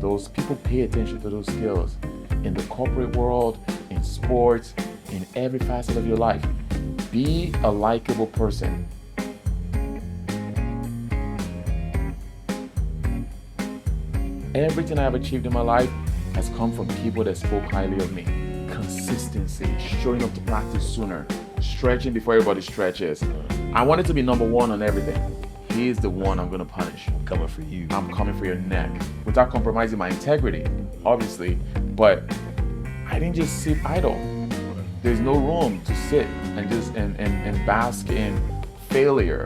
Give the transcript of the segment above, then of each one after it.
those people pay attention to those skills in the corporate world, in sports, in every facet of your life. Be a likable person. Everything I've achieved in my life has come from people that spoke highly of me. Consistency, showing up to practice sooner, stretching before everybody stretches. I wanted to be number one on everything. He's the one I'm going to punish. I'm coming for you. I'm coming for your neck. Without compromising my integrity, obviously. But I didn't just sit idle. There's no room to sit and just and bask in failure.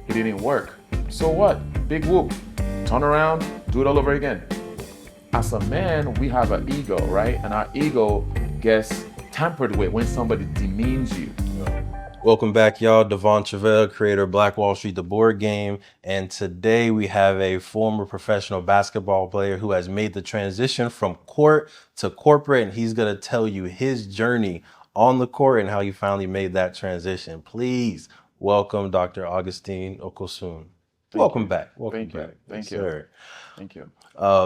It didn't work. So what? Big whoop. Turn around, do it all over again. As a man, we have an ego, right? And our ego gets tampered with when somebody demeans you. Welcome back, y'all. Devon Travell, creator of Black Wall Street, the board game. And today we have a former professional basketball player who has made the transition from court to corporate. And he's going to tell you his journey on the court and how he finally made that transition. Please welcome Dr. Augustine Okosun. Welcome back. Welcome back. Thank you. Sir. Thank you.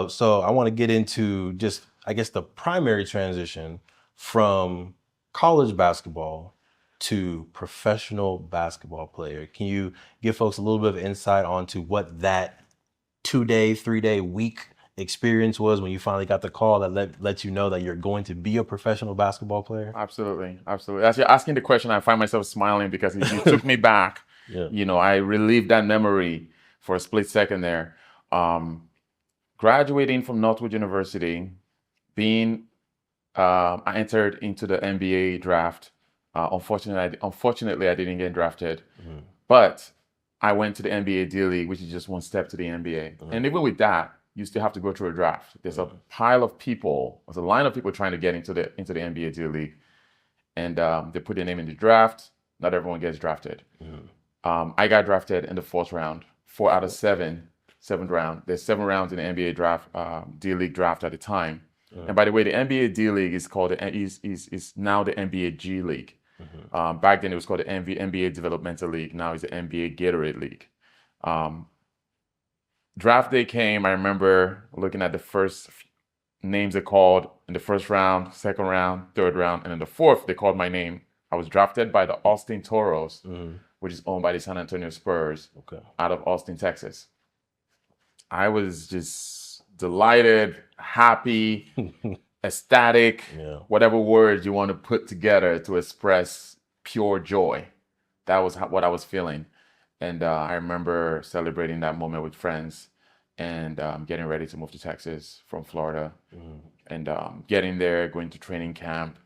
So I want to get into just, I guess, the primary transition from college basketball to professional basketball player. Can you give folks a little bit of insight onto what that 2-day, 3-day week experience was when you finally got the call that let you know that you're going to be a professional basketball player? Absolutely. As you're asking the question, I find myself smiling because you took me back. Yeah. You know, I relived that memory for a split second there. Graduating from Northwood University, I entered into the NBA draft. Unfortunately, I didn't get drafted, but I went to the NBA D League, which is just one step to the NBA. And even with that, you still have to go through a draft. There's a pile of people, there's a line of people trying to get into the NBA D League, and they put their name in the draft. Not everyone gets drafted. I got drafted in the fourth round, 4 out of 7, seventh round. There's 7 rounds in the NBA draft, D League draft at the time. And by the way, the NBA D League is called is now the NBA G League. Back then it was called the NBA Developmental League. Now it's the NBA Gatorade League. Draft day came. I remember looking at the first names they called in the first round, second round, third round, and in the fourth they called my name. I was drafted by the Austin Toros, which is owned by the San Antonio Spurs, out of Austin, Texas. I was just delighted, happy, ecstatic, whatever words you want to put together to express pure joy. That was what I was feeling. And I remember celebrating that moment with friends and getting ready to move to Texas from Florida. And getting there, going to training camp.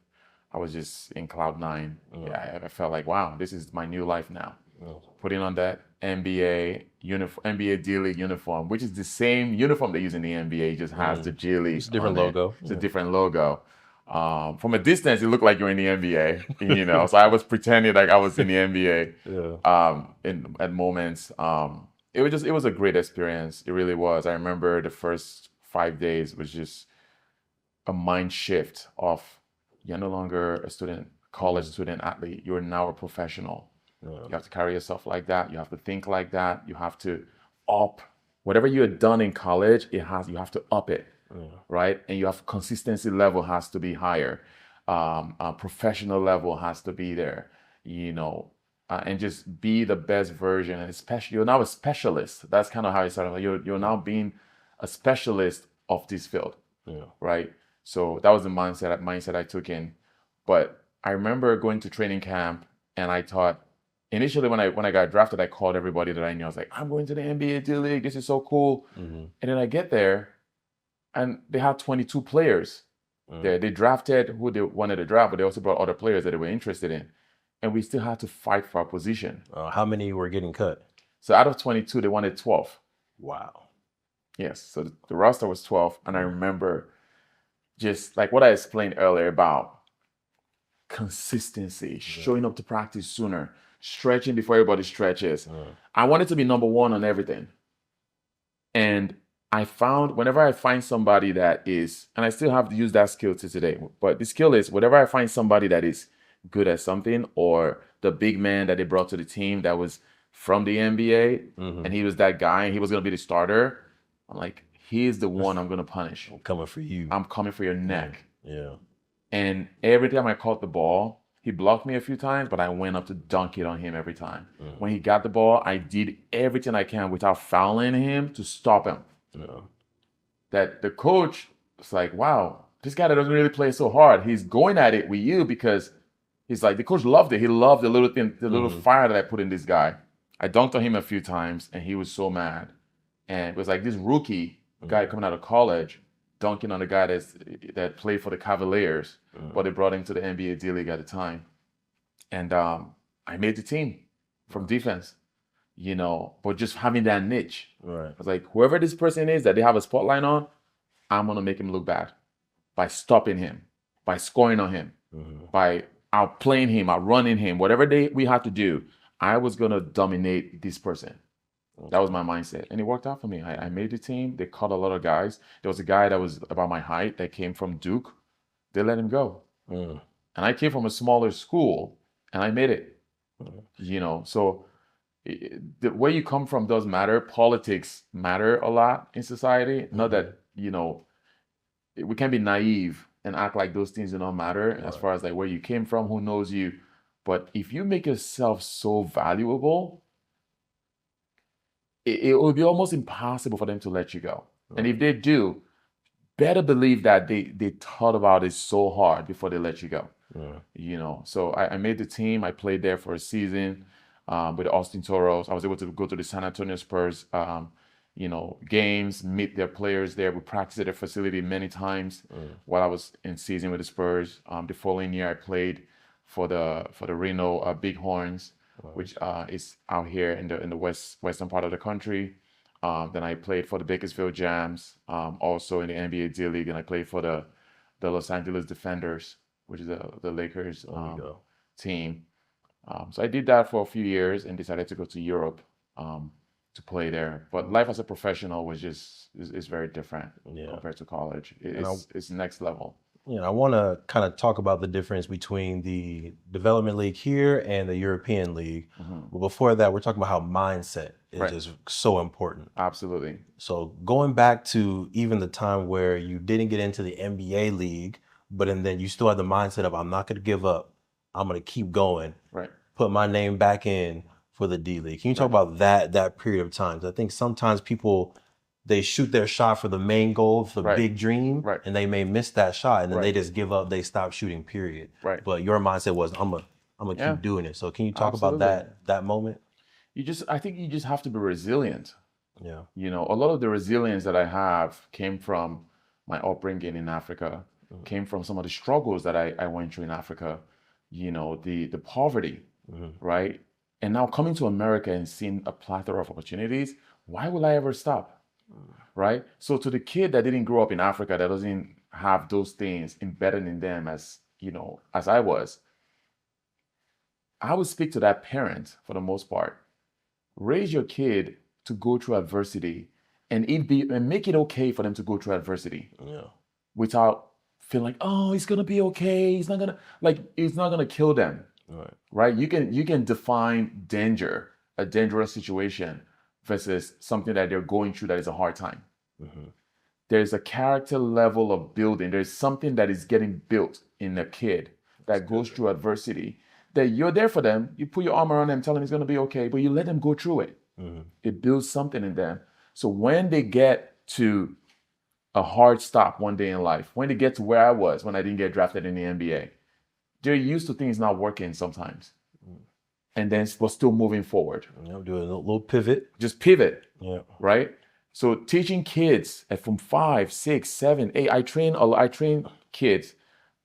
I was just in cloud 9. I felt like, wow, this is my new life now. Putting on that NBA D League uniform, which is the same uniform they use in the NBA, just has the G League. It's a different logo. It's a different logo. From a distance, it looked like you're in the NBA, you know. So I was pretending like I was in the NBA. At moments. It was a great experience. It really was. I remember the first 5 days was just a mind shift of you're no longer a college student athlete. You're now a professional. You have to carry yourself like that. You have to think like that. You have to up whatever you had done in college. You have to up it, right? And your consistency level has to be higher. Professional level has to be there, you know, and just be the best version. And especially, you're now a specialist. That's kind of how it started. You're now being a specialist of this field, right? So that was the mindset I took in. But I remember going to training camp, and I thought. Initially, when I got drafted, I called everybody that I knew. I was like, I'm going to the NBA D League. This is so cool. And then I get there, and they had 22 players there. They drafted who they wanted to draft, but they also brought other players that they were interested in. And we still had to fight for our position. How many were getting cut? So out of 22, they wanted 12. Wow. Yes. So the roster was 12. And I remember just like what I explained earlier about consistency, showing up to practice sooner, stretching before everybody stretches. I wanted to be number one on everything. And I found whenever I find somebody that is, and I still have to use that skill to today, but the skill is whenever I find somebody that is good at something, or the big man that they brought to the team that was from the NBA, and he was that guy and he was going to be the starter, I'm like, he is the one I'm gonna punish. I'm coming for you. I'm coming for your neck. Yeah. And every time I caught the ball, he blocked me a few times, but I went up to dunk it on him every time. When he got the ball, I did everything I can without fouling him to stop him. Yeah. That the coach was like, wow, this guy that doesn't really play so hard, he's going at it with you because he's like, the coach loved it. He loved the little thing, the little fire that I put in this guy. I dunked on him a few times and he was so mad. And it was like this rookie guy coming out of college dunking on the guy that played for the Cavaliers, but they brought him to the NBA D League at the time. And I made the team from defense, but just having that niche. Right. I was like, whoever this person is that they have a spotlight on, I'm going to make him look bad by stopping him, by scoring on him, by outplaying him, outrunning him, whatever we had to do. I was going to dominate this person. That was my mindset. And it worked out for me. I made the team. They cut a lot of guys. There was a guy that was about my height that came from Duke. They let him go. And I came from a smaller school and I made it. So where you come from does matter. Politics matter a lot in society. Not that, we can't be naive and act like those things do not matter as far as like where you came from, who knows you. But if you make yourself so valuable, it will be almost impossible for them to let you go. And if they do, better believe that they thought about it so hard before they let you go. So I made the team. I played there for a season with the Austin Toros. I was able to go to the San Antonio Spurs, games, meet their players there. We practiced at their facility many times while I was in season with the Spurs. The following year, I played for the Reno Bighorns, which is out here in the western part of the country. Then I played for the Bakersfield Jams, also in the NBA D League, and I played for the Los Angeles Defenders, which is the Lakers team. So I did that for a few years and decided to go to Europe to play there. But life as a professional was is very different compared to college. It's next level. I want to kind of talk about the difference between the development league here and the European league. But before that, we're talking about how mindset is just so important. Absolutely. So going back to even the time where you didn't get into the NBA league, but then you still had the mindset of, I'm not going to give up. I'm going to keep going. Right. Put my name back in for the D League. Can you talk about that period of time? I think sometimes people, they shoot their shot for the main goal, for the big dream, and they may miss that shot, and then they just give up. They stop shooting. Period. Right. But your mindset was, I'm gonna keep doing it. So can you talk about that moment? I think you just have to be resilient. Yeah. A lot of the resilience that I have came from my upbringing in Africa, came from some of the struggles that I went through in Africa. The poverty, right? And now coming to America and seeing a plethora of opportunities, why will I ever stop? Right? So to the kid that didn't grow up in Africa, that doesn't have those things embedded in them as I was, I would speak to that parent for the most part. Raise your kid to go through adversity and make it okay for them to go through adversity. Yeah. Without feeling like, oh, it's gonna be okay. It's not gonna kill them. Right? You can define danger, a dangerous situation, versus something that they're going through that is a hard time. There's a character level of building. There's something that is getting built in a kid that goes through adversity, that you're there for them. You put your arm around them, tell them it's going to be okay, but you let them go through it. It builds something in them. So when they get to a hard stop one day in life, when they get to where I was when I didn't get drafted in the NBA, they're used to things not working sometimes. And then we're still moving forward. Doing a little pivot. Just pivot. Yeah. Right? So teaching kids from 5, 6, 7, 8. I train kids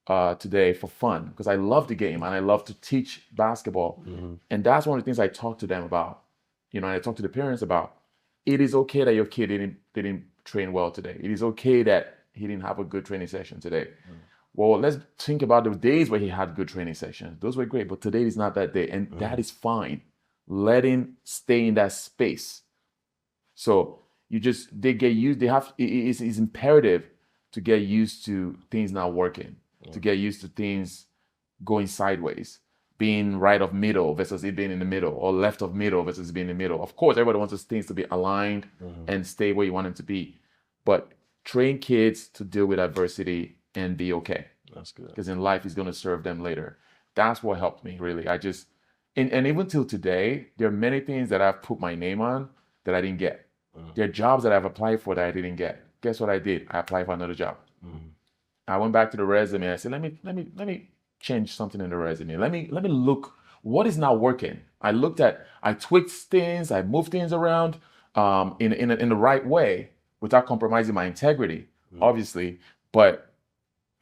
today for fun because I love the game and I love to teach basketball. And that's one of the things I talk to them about. And I talk to the parents about. It is okay that your kid didn't train well today. It is okay that he didn't have a good training session today. Well, let's think about the days where he had good training sessions. Those were great, but today is not that day, and that is fine. Let him stay in that space. So they get used. It's imperative to get used to things not working, to get used to things going sideways, being right of middle versus it being in the middle, or left of middle versus being in the middle. Of course, everybody wants things to be aligned and stay where you want them to be. but train kids to deal with adversity and be okay. That's good. Because in life, it's going to serve them later. That's what helped me, really. And even till today, there are many things that I've put my name on that I didn't get. There are jobs that I've applied for that I didn't get. Guess what I did? I applied for another job. I went back to the resume. I said, let me change something in the resume. Let me look what is not working. I tweaked things, I moved things around in the right way without compromising my integrity, obviously. But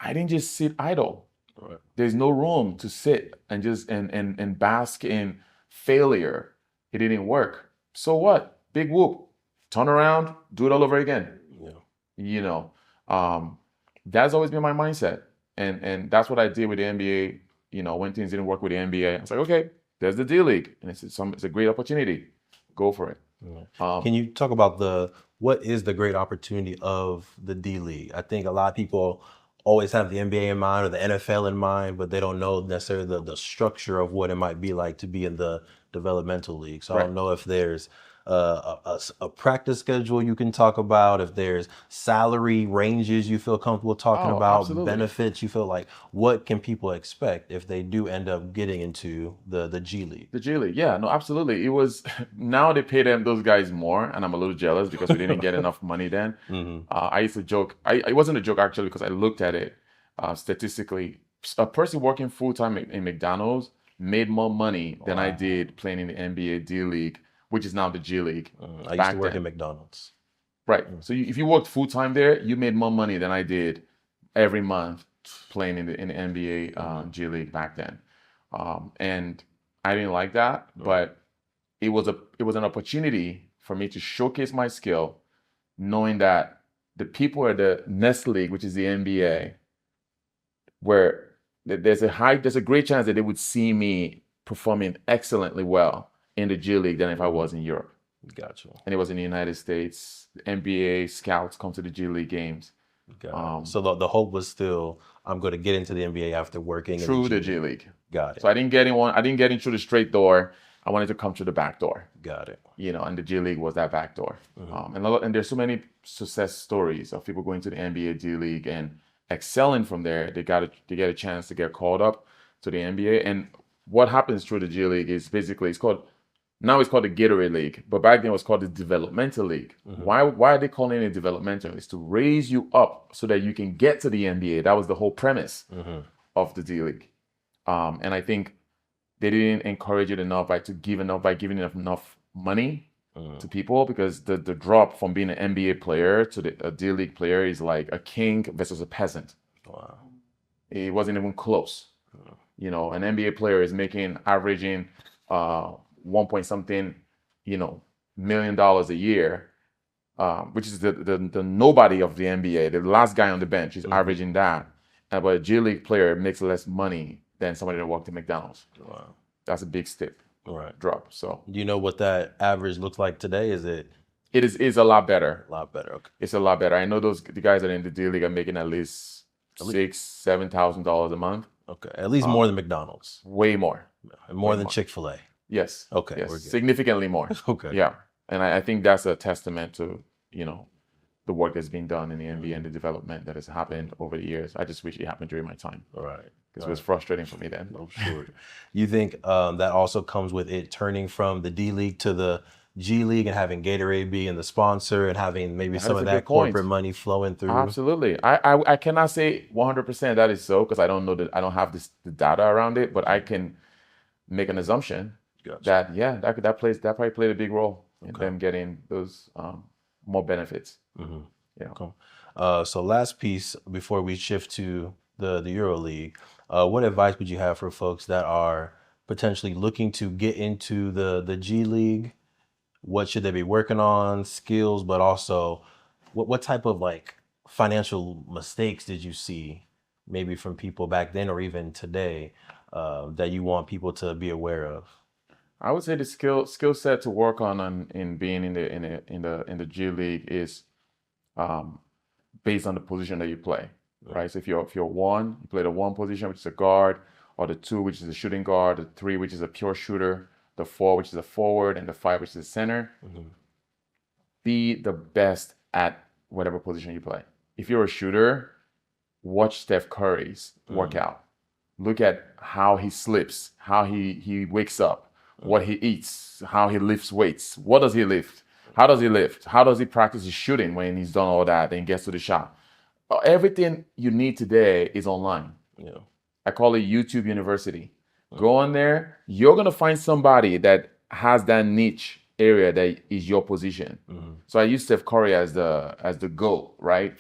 I didn't just sit idle. Right. There's no room to sit and just and bask in failure. It didn't work. So what? Big whoop. Turn around, do it all over again. Yeah. That's always been my mindset. And that's what I did with the NBA. When things didn't work with the NBA, I was like, okay, there's the D League. And it's a great opportunity. Go for it. Can you talk about what is the great opportunity of the D League? I think a lot of people always have the NBA in mind or the NFL in mind, but they don't know necessarily the structure of what it might be like to be in the developmental league. So I don't know if there's a practice schedule you can talk about, if there's salary ranges you feel comfortable talking about, absolutely. benefits you feel like, what can people expect if they do end up getting into the G League? The G League, yeah, no, absolutely. It was, now they pay those guys more, and I'm a little jealous because we didn't get enough money then. I used to joke, it wasn't a joke actually, because I looked at it statistically. A person working full-time in McDonald's made more money than I did playing in the NBA D League, which is now the G League. I used to work in McDonald's. Right. So if you worked full-time there, you made more money than I did every month playing in the NBA G League back then. And I didn't like that, but it was an opportunity for me to showcase my skill, knowing that the people at the next league, which is the NBA, where there's a great chance that they would see me performing excellently well in the G League than if I was in Europe. Gotcha. And it was in the United States. The NBA scouts come to the G League games. So the hope was still, I'm going to get into the NBA after working through the G League. Got it. So I didn't get in through the straight door. I wanted to come through the back door. Got it. And the G League was that back door. And there's so many success stories of people going to the NBA G League and excelling from there. They get a chance to get called up to the NBA. And what happens through the G League is basically now it's called the Gatorade League, but back then it was called the Developmental League. Why are they calling it developmental? It's to raise you up so that you can get to the NBA. That was the whole premise of the D League. And I think they didn't encourage it enough by giving enough money to people, because the drop from being an NBA player to a D League player is like a king versus a peasant. Wow. It wasn't even close. An NBA player is averaging 1 point something, $1 million a year, which is the nobody of the NBA. The last guy on the bench is averaging that. But a G League player makes less money than somebody that worked at McDonald's. Wow. That's a big drop. So do you know what that average looks like today? It is a lot better. A lot better. Okay. It's a lot better. I know the guys that are in the D League are making at least $6,000-$7,000 a month. Okay. At least more than McDonald's. Way more. More than Chick-fil-A. Yes. Okay. Yes. Significantly more. Okay. Yeah. And I think that's a testament to, the work that's been done in the NBA and the development that has happened over the years. I just wish it happened during my time. All right. Because it was frustrating for me then. I'm sure. You think that also comes with it turning from the D League to the G League and having Gatorade being the sponsor and having maybe some of that corporate money flowing through? Absolutely. I cannot say 100% that is so, because I don't know I don't have the data around it, but I can make an assumption that that probably played a big role in them getting those more benefits. Yeah. Cool. So last piece before we shift to the Euro League, what advice would you have for folks that are potentially looking to get into the G League? What should they be working on, skills, but also what type of financial mistakes did you see maybe from people back then or even today that you want people to be aware of? I would say the skill set to work on in being in the G League is based on the position that you play, right? So if you're one, you play the one position, which is a guard, or the two, which is a shooting guard, the three, which is a pure shooter, the four, which is a forward, and the five, which is a center. Be the best at whatever position you play. If you're a shooter, watch Steph Curry's workout. Look at how he sleeps, how he wakes up, what he eats, how he lifts weights. What does he lift? How does he lift? How does he practice his shooting when he's done all that and gets to the shot? Everything you need today is online. Yeah. I call it YouTube University. Go on there. You're going to find somebody that has that niche area that is your position. So I use Steph Curry as the GOAT, right?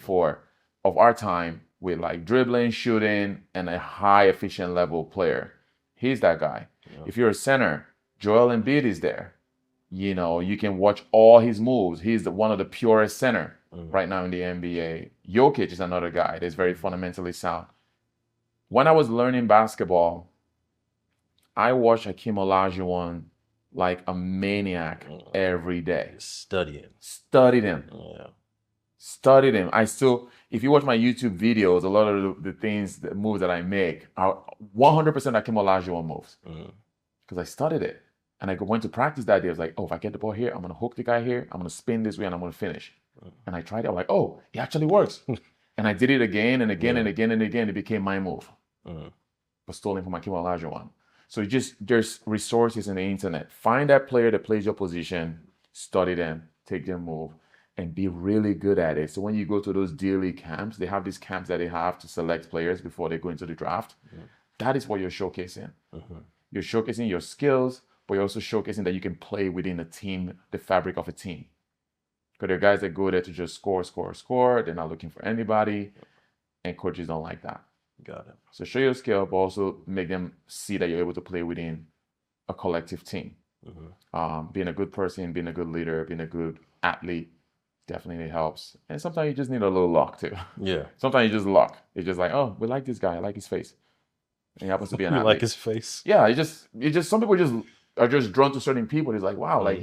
Of our time with like dribbling, shooting, and a high efficient level player. He's that guy. Yeah. If you're a center, Joel Embiid is there. You can watch all his moves. He's one of the purest center right now in the NBA. Jokic is another guy that's very fundamentally sound. When I was learning basketball, I watched Hakeem Olajuwon like a maniac every day. Studied him. Yeah. Studied him. If you watch my YouTube videos, a lot of the moves that I make are 100% Hakeem Olajuwon moves. Because I studied it. And I went to practice that day. I was like, if I get the ball here, I'm going to hook the guy here. I'm going to spin this way and I'm going to finish. And I tried it. I'm like, it actually works. And I did it again and again and again and again. It became my move. But stolen from Hakeem Olajuwon. So there's resources in the internet. Find that player that plays your position, study them, take their move, and be really good at it. So when you go to those daily camps, they have these camps that they have to select players before they go into the draft. That is what you're showcasing. You're showcasing your skills, but you're also showcasing that you can play within a team, the fabric of a team. Because there are guys that go there to just score. They're not looking for anybody, and coaches don't like that. Got it. So show your skill, but also make them see that you're able to play within a collective team. Being a good person, being a good leader, being a good athlete definitely helps. And sometimes you just need a little luck too. Yeah. Sometimes you just luck. It's just like, we like this guy. I like his face. And he happens to be an athlete. You like his face? Yeah. Some people are just drawn to certain people. It's like, wow, like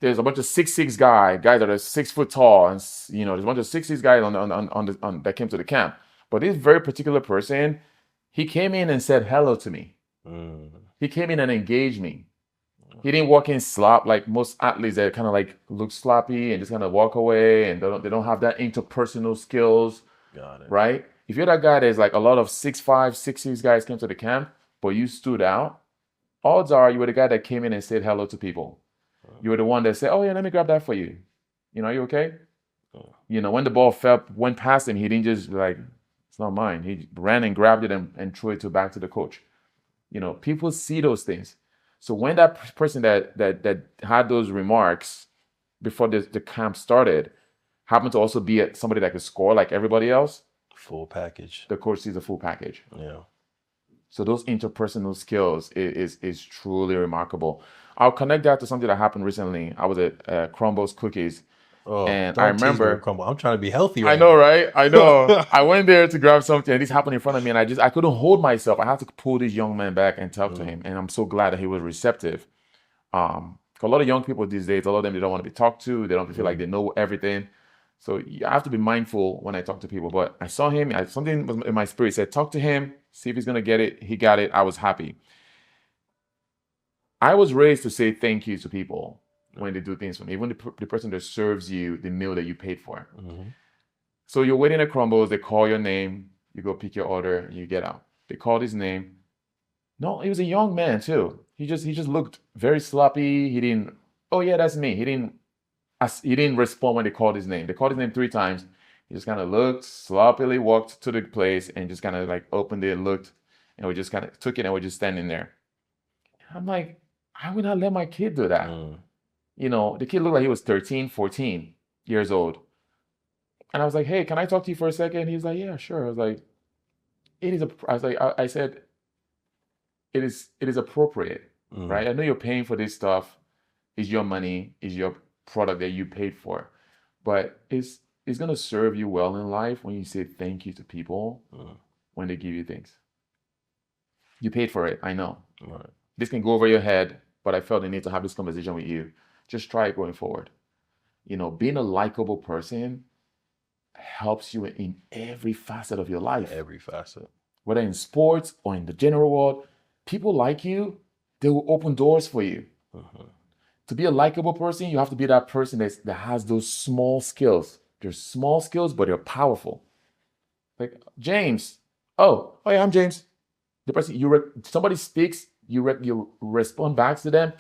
there's a bunch of 6'6" guys that are 6 foot tall, and there's a bunch of 6'6" guys on that came to the camp. But this very particular person, he came in and said hello to me. He came in and engaged me. He didn't walk in slop like most athletes that kind of like look sloppy and just kind of walk away, and they don't have that interpersonal skills. Got it. Right? If you're that guy that's like a lot of 6'5", 6'6" guys came to the camp, but you stood out, odds are you were the guy that came in and said hello to people. You were the one that said, yeah, let me grab that for you. Are you okay? When the ball went past him, he didn't just like, it's not mine. He ran and grabbed it and threw it back to the coach. People see those things. So when that person that had those remarks before the camp started happened to also be somebody that could score like everybody else, full package. The coach sees the full package. Yeah. So those interpersonal skills is truly remarkable. I'll connect that to something that happened recently. I was at Crumbles Cookies. And I remember, I'm trying to be healthy right I know, right? I know. I went there to grab something, and this happened in front of me, and I couldn't hold myself. I had to pull this young man back and talk to him, and I'm so glad that he was receptive. A lot of young people these days, a lot of them, they don't want to be talked to. They don't feel like they know everything. So I have to be mindful when I talk to people. But I saw him. Something was in my spirit said, talk to him, see if he's going to get it. He got it. I was happy. I was raised to say thank you to people when they do things for me, even the person that serves you the meal that you paid for. So you're waiting at Crumbles, they call your name, you go pick your order, and you get out. They called his name. No, he was a young man too. He just looked very sloppy. He didn't, that's me. He didn't respond when they called his name. They called his name 3 times. He just kind of looked, sloppily walked to the place and just kind of like opened it, looked, and we just kind of took it and we're just standing there. I'm like, I would not let my kid do that. The kid looked like he was 13, 14 years old. And I was like, hey, can I talk to you for a second? He was like, yeah, sure. I was like, I said, it is appropriate, right? I know you're paying for this stuff. It's your money, it's your product that you paid for. But it's going to serve you well in life when you say thank you to people when they give you things. You paid for it, I know. Right. This can go over your head, but I felt the need to have this conversation with you. Just try it going forward. Being a likable person helps you in every facet of your life. Every facet. Whether in sports or in the general world, people like you, they will open doors for you. To be a likable person, you have to be that person that has those small skills, They're small skills, but they're powerful. Like James. Oh yeah, I'm James. The person somebody speaks, you respond back to them.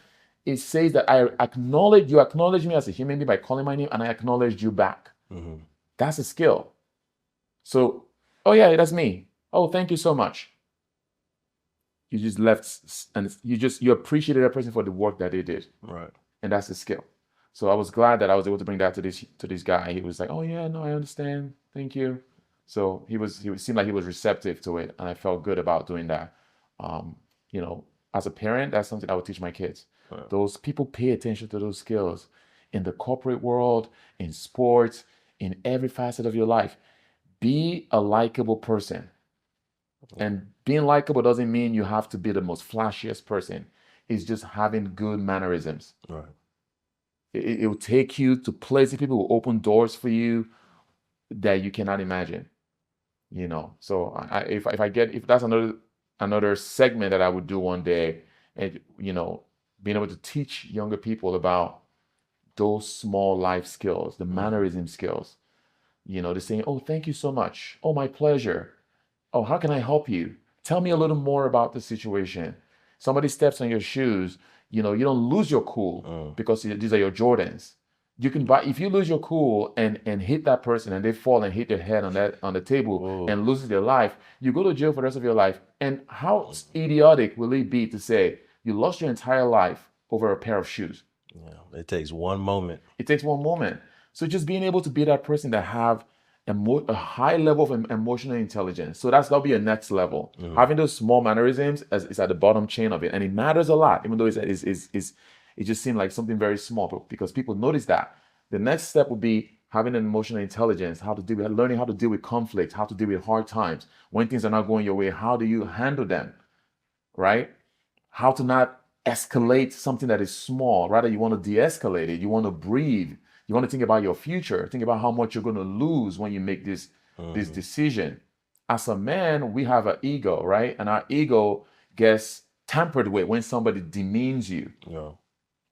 It says that you acknowledge me as a human being by calling my name, and I acknowledged you back. Mm-hmm. That's a skill. So, oh yeah, that's me. Oh, thank you so much. You just left, and you appreciated that person for the work that they did. Right. And that's a skill. So I was glad that I was able to bring that to this guy. He was like, oh yeah, no, I understand. Thank you. So he seemed like he was receptive to it, and I felt good about doing that. As a parent, that's something I would teach my kids. Right. Those people pay attention to those skills in the corporate world, in sports, in every facet of your life. Be a likable person. And being likable doesn't mean you have to be the most flashiest person. It's just having good mannerisms. Right. It will take you to places. People will open doors for you that you cannot imagine. So if that's another segment that I would do one day, and being able to teach younger people about those small life skills, the mannerism skills. They're saying, oh, thank you so much. Oh, my pleasure. Oh, how can I help you? Tell me a little more about the situation. Somebody steps on your shoes, you don't lose your cool because these are your Jordans. You can buy, if you lose your cool and hit that person and they fall and hit their head on the table and loses their life, you go to jail for the rest of your life. And how idiotic will it be to say you lost your entire life over a pair of shoes? Yeah, it takes one moment. It takes one moment. So just being able to be that person that have a high level of emotional intelligence. So that'll be a next level. Mm-hmm. Having those small mannerisms is at the bottom chain of it. And it matters a lot, even though it just seemed like something very small, because people notice that. The next step would be having an emotional intelligence, learning how to deal with conflict, how to deal with hard times. When things are not going your way, how do you handle them, right? How to not escalate something that is small. Rather, you want to de-escalate it. You want to breathe. You want to think about your future. Think about how much you're going to lose when you make this decision. As a man, we have an ego, right? And our ego gets tampered with when somebody demeans you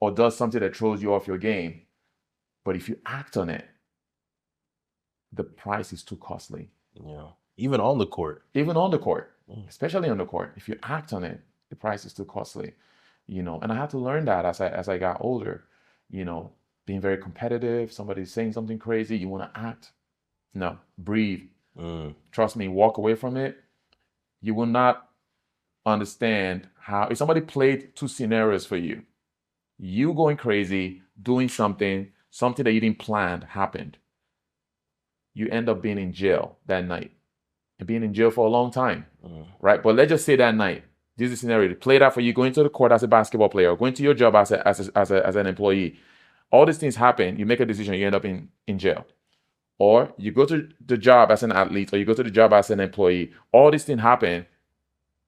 or does something that throws you off your game. But if you act on it, the price is too costly. Yeah. Even on the court. Especially on the court. If you act on it, the price is too costly. And I had to learn that as I got older. Being very competitive, somebody's saying something crazy, you want to act. No, breathe. Trust me, walk away from it. You will not understand how, if somebody played two scenarios for you, you going crazy, doing something that you didn't plan happened. You end up being in jail that night and being in jail for a long time, right? But let's just say that night, this is a scenario. They played out for you, going to the court as a basketball player, going to your job as an employee. All these things happen. You make a decision, you end up in jail. Or you go to the job as an athlete, or you go to the job as an employee. All these things happen,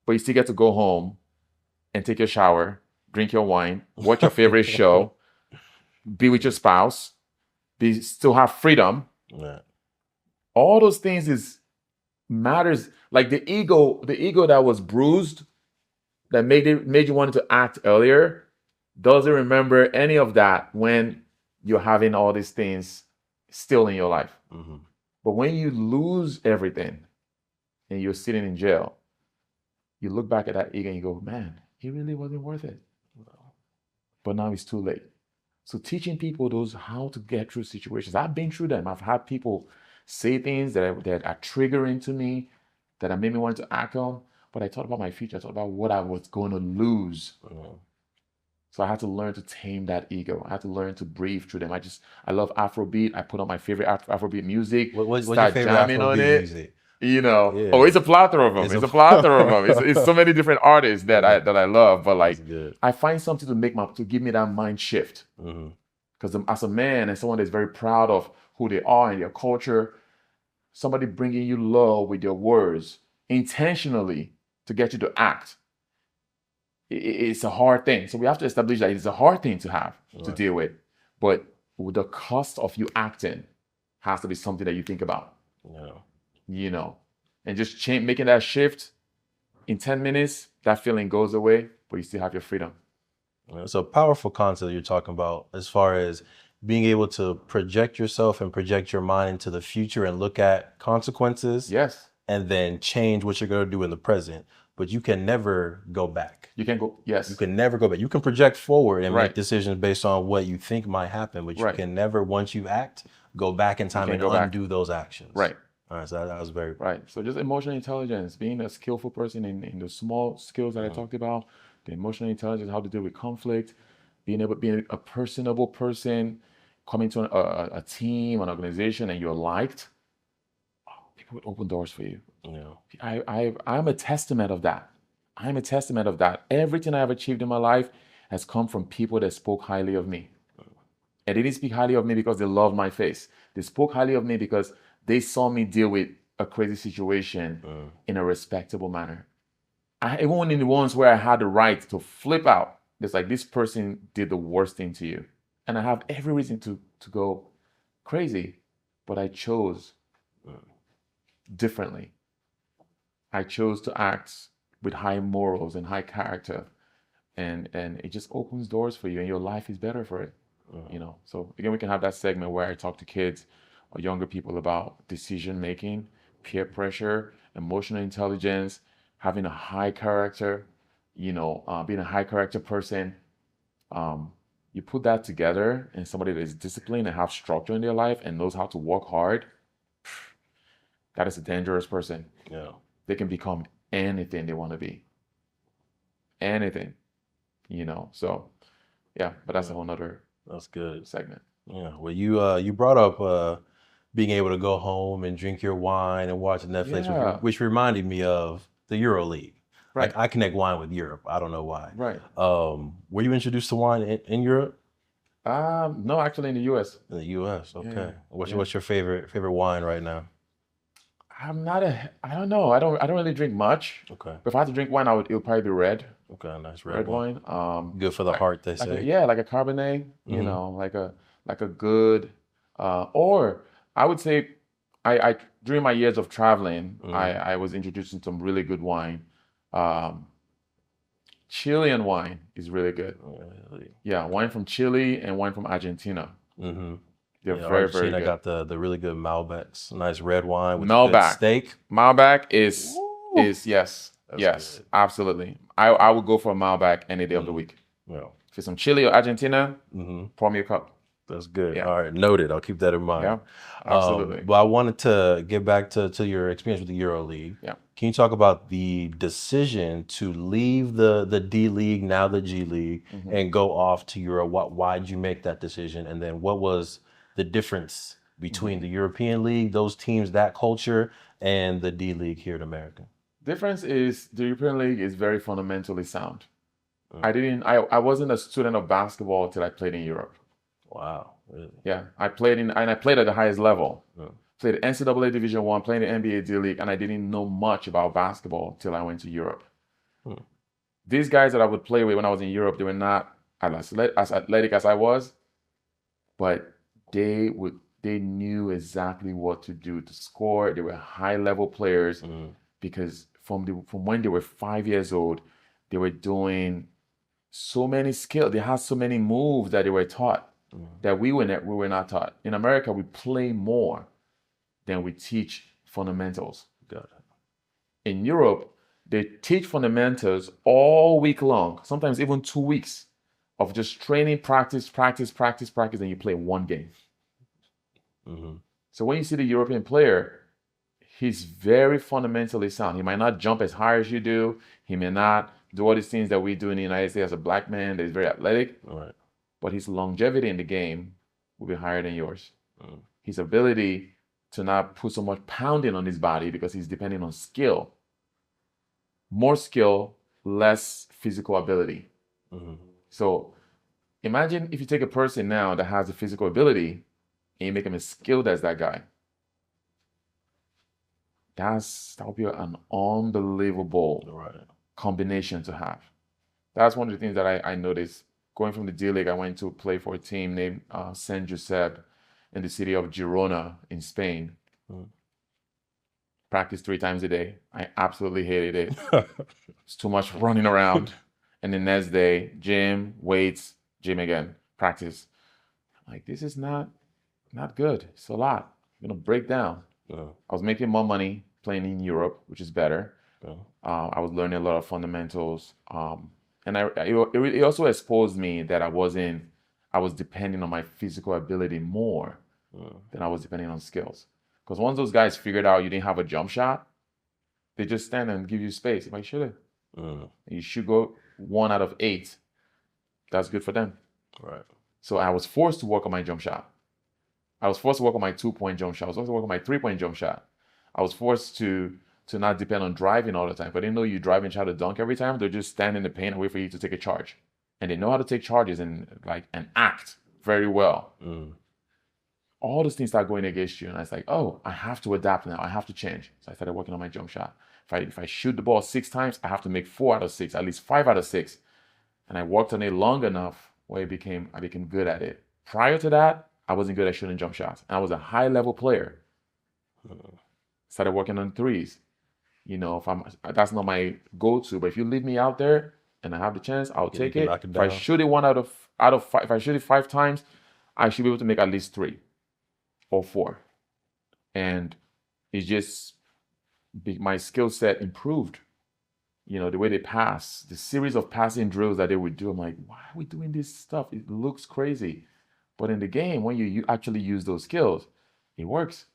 but you still get to go home and take your shower, drink your wine, watch your favorite show, be with your spouse, still have freedom. Yeah. All those things matters. Like the ego that was bruised, that made you want to act earlier, doesn't remember any of that when you're having all these things still in your life. Mm-hmm. But when you lose everything and you're sitting in jail, you look back at that ego and you go, man, it really wasn't worth it. No. But now it's too late. So teaching people how to get through situations. I've been through them. I've had people say things that are triggering to me, that made me want to act on. But I thought about my future. I thought about what I was going to lose. Mm-hmm. So I had to learn to tame that ego. I had to learn to breathe through them. I love Afrobeat. I put on my favorite Afrobeat music. What's your favorite Afrobeat music? It's a plethora of them. It's a plethora of them. It's so many different artists that I love. But I find something to give me that mind shift. Because as a man and someone that's very proud of who they are and their culture, somebody bringing you low with their words intentionally to get you to act. It's a hard thing. So we have to establish that it's a hard thing to have to deal with. But the cost of you acting has to be something that you think about. Yeah. And just making that shift in 10 minutes, that feeling goes away, but you still have your freedom. It's a powerful concept you're talking about as far as being able to project yourself and project your mind into the future and look at consequences. Yes. And then change what you're going to do in the present. But you can never go back. You can go. Yes. You can never go back. You can project forward and Right. make decisions based on what you think might happen, but you Right. can never, once you act, go back in time and undo those actions. Right. All right. So that was very right. So just emotional intelligence, being a skillful person in the small skills that I talked about, the emotional intelligence, how to deal with conflict, being a personable person, coming to a team, an organization, and you're liked. People would open doors for you. Yeah. I'm a testament of that. I'm a testament of that. Everything I've achieved in my life has come from people that spoke highly of me. And they didn't speak highly of me because they loved my face. They spoke highly of me because they saw me deal with a crazy situation in a respectable manner. Even in the ones where I had the right to flip out, it's like, this person did the worst thing to you. And I have every reason to go crazy, but I chose differently. I chose to act with high morals and high character, and it just opens doors for you, and your life is better for it. So again, we can have that segment where I talk to kids or younger people about decision making, peer pressure, emotional intelligence, having a high character, being a high character person. You put that together, and somebody that is disciplined and have structure in their life and knows how to work hard, that is a dangerous person. Yeah. They can become anything they want to be. Anything, So, yeah, but that's a whole nother. That's good segment. Yeah. Well, you brought up being able to go home and drink your wine and watch Netflix, which reminded me of the Euro League. Right. Like, I connect wine with Europe. I don't know why. Right. Were you introduced to wine in Europe? No, actually in the U.S. In the U.S. Okay. Yeah. What's your favorite wine right now? I don't know. I don't really drink much. Okay. But if I had to drink wine, it would probably be red. Okay, nice red wine. Good for the heart, they say. Like a Cabernet, like a good, or I would say, I during my years of traveling, I was introduced to some really good wine. Chilean wine is really good. Really? Yeah, wine from Chile and wine from Argentina. Mm-hmm. They're very, very good. I got the really good Malbecs, nice red wine with Malbec steak. Malbec is yes. That's yes, good. Absolutely. I would go for a Malbec any day of the week. Yeah. For some Chile or Argentina, pour me a cup. That's good. Yeah. All right, noted. I'll keep that in mind. Yeah, absolutely. But I wanted to get back to your experience with the Euro League. Yeah. Can you talk about the decision to leave the D League, now the G League, and go off to Euro? Why did you make that decision? And then what was the difference between the European League, those teams, that culture, and the D League here in America? Difference is the European League is very fundamentally sound. I wasn't a student of basketball till I played in Europe. Wow, really? Yeah, I played at the highest level. Played NCAA Division I, played in the NBA D League, and I didn't know much about basketball till I went to Europe. These guys that I would play with when I was in Europe, they were not as athletic as I was, but they knew exactly what to do to score. They were high-level players because from when they were 5 years old, they were doing so many skills. They had so many moves that they were taught that we were not taught. In America, we play more than we teach fundamentals. Got it. In Europe, they teach fundamentals all week long, sometimes even 2 weeks of just training, practice, and you play one game. So when you see the European player, he's very fundamentally sound. He might not jump as high as you do. He may not do all these things that we do in the United States as a black man that is very athletic. Right. But his longevity in the game will be higher than yours. His ability to not put so much pounding on his body because he's depending on skill. More skill, less physical ability. So imagine if you take a person now that has the physical ability and you make him as skilled as that guy. That would be an unbelievable combination to have. That's one of the things that I noticed. Going from the D League, I went to play for a team named San Josep in the city of Girona in Spain. Practice 3 times a day. I absolutely hated it. It's too much running around. And the next day, gym, weights, gym again, practice. Like, this is not good. It's a lot. I'm gonna break down. Yeah. I was making more money playing in Europe, which is better. Yeah. I was learning a lot of fundamentals, and it also exposed me that I was depending on my physical ability more than I was depending on skills. Because once those guys figured out you didn't have a jump shot, they just stand and give you space. If I shoot it, you should go 1 out of 8. That's good for them. Right. So I was forced to work on my jump shot. I was forced to work on my 2-point jump shot. I was forced to work on my 3-point jump shot. I was forced to not depend on driving all the time. But they know you drive and try to dunk every time. They're just stand in the paint and wait for you to take a charge. And they know how to take charges and act very well. All those things start going against you. And I was like, oh, I have to adapt now. I have to change. So I started working on my jump shot. If I shoot the ball 6 times, I have to make 4 out of 6, at least 5 out of 6. And I worked on it long enough where I became good at it. Prior to that, I wasn't good at shooting jump shots. And I was a high level player. Started working on threes. That's not my go-to, but if you leave me out there and I have the chance, I'll take it. If I shoot it 1 out of 5, if I shoot it 5 times, I should be able to make at least 3 or 4. And it's just my skill set improved. The way they pass, the series of passing drills that they would do, I'm like, why are we doing this stuff? It looks crazy. But in the game, when you actually use those skills, it works.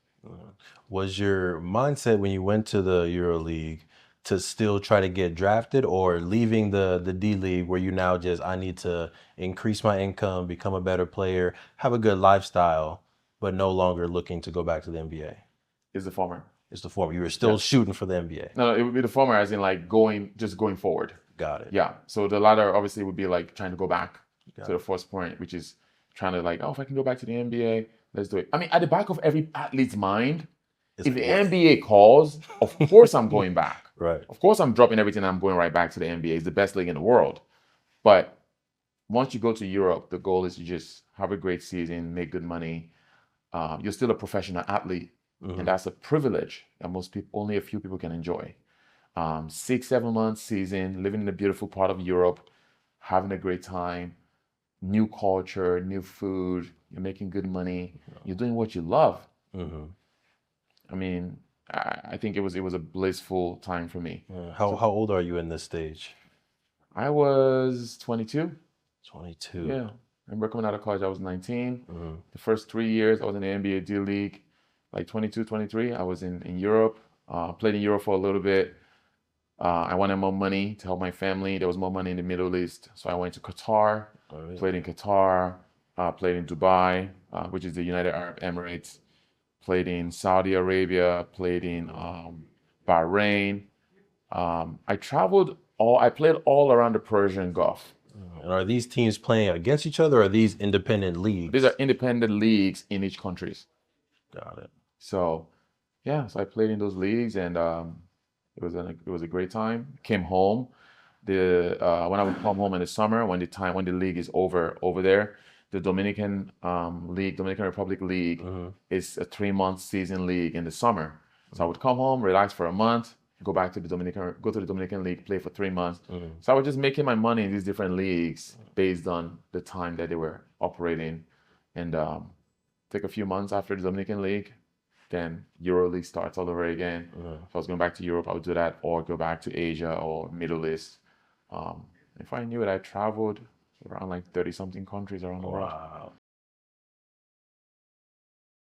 Was your mindset when you went to the EuroLeague to still try to get drafted, or leaving the D League where you now just, I need to increase my income, become a better player, have a good lifestyle, but no longer looking to go back to the NBA? It's the former. It's the former. You were still shooting for the NBA. No, it would be the former, as in like going forward. Got it. Yeah. So the latter obviously would be like trying to go back to the first point, which is trying to like, oh, if I can go back to the NBA, let's do it. I mean, at the back of every athlete's mind, if the NBA calls, of course I'm going back. Right. Of course I'm dropping everything. I'm going right back to the NBA. It's the best league in the world. But once you go to Europe, the goal is to just have a great season, make good money. You're still a professional athlete. And that's a privilege that only a few people can enjoy. 6-7 months season, living in a beautiful part of Europe, having a great time, new culture, new food, you're making good money, you're doing what you love. I mean, I think it was a blissful time for me. How old are you in this stage? I was 22. 22. Yeah. I remember coming out of college, I was 19. The first 3 years, I was in the NBA D League. Like 22, 23, I was in Europe, played in Europe for a little bit. I wanted more money to help my family. There was more money in the Middle East. So I went to Qatar, played in Qatar, played in Dubai, which is the United Arab Emirates, played in Saudi Arabia, played in Bahrain. I played all around the Persian Gulf. And are these teams playing against each other, or are these independent leagues? These are independent leagues in each country. Got it. So, yeah, so I played in those leagues, and it was a great time. Came home. When I would come home in the summer, when the league is over there, the Dominican Republic League is a 3-month season league in the summer. So I would come home, relax for a month, go to the Dominican League, play for 3 months. So I was just making my money in these different leagues based on the time that they were operating, and take a few months after the Dominican League, then EuroLeague starts all over again. If I was going back to Europe, I would do that, or go back to Asia or Middle East. If I knew it, I traveled around like 30-something countries around the world. Wow.